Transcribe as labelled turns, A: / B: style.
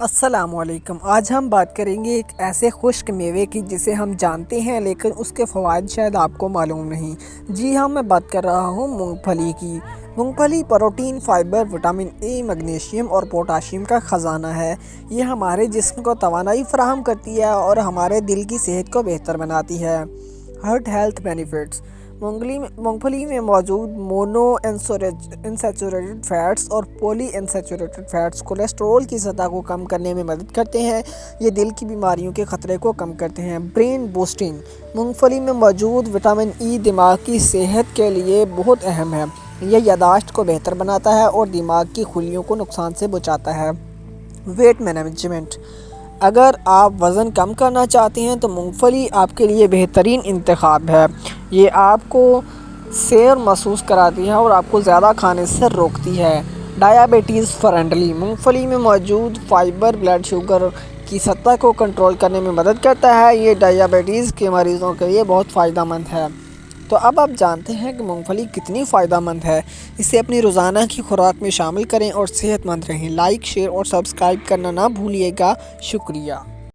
A: السلام علیکم۔ آج ہم بات کریں گے ایک ایسے خشک میوے کی جسے ہم جانتے ہیں لیکن اس کے فوائد شاید آپ کو معلوم نہیں۔ جی ہاں، میں بات کر رہا ہوں مونگ پھلی کی۔ مونگ پھلی protein, fibre, vitamin A, magnesium اور پوٹاشیم کا خزانہ ہے۔ یہ ہمارے جسم کو توانائی فراہم کرتی ہے اور ہمارے دل کی صحت کو بہتر بناتی ہے۔ ہارٹ ہیلتھ بینیفٹس: مونگ پھلی میں موجود مونو انسیچوریٹڈ فیٹس اور پولی انسیچوریٹڈ فیٹس کولیسٹرول کی سطح کو کم کرنے میں مدد کرتے ہیں۔ یہ دل کی بیماریوں کے خطرے کو کم کرتے ہیں۔ برین بوسٹنگ: مونگ پھلی میں موجود وٹامن ای دماغ کی صحت کے لیے بہت اہم ہے۔ یہ یادداشت کو بہتر بناتا ہے اور دماغ کی خلیوں کو نقصان سے بچاتا ہے۔ ویٹ مینجمنٹ: اگر آپ وزن کم کرنا چاہتے ہیں تو مونگ پھلی آپ کے لیے بہترین انتخاب ہے۔ یہ آپ کو سیر محسوس کراتی ہے اور آپ کو زیادہ کھانے سے روکتی ہے۔ ڈائبٹیز فرینڈلی: مونگ پھلی میں موجود فائبر بلڈ شوگر کی سطح کو کنٹرول کرنے میں مدد کرتا ہے۔ یہ ڈائبٹیز کے مریضوں کے لیے بہت فائدہ مند ہے۔ تو اب آپ جانتے ہیں کہ مونگ پھلی کتنی فائدہ مند ہے۔ اسے اپنی روزانہ کی خوراک میں شامل کریں اور صحت مند رہیں۔ لائک، شیئر اور سبسکرائب کرنا نہ بھولیے گا۔ شکریہ۔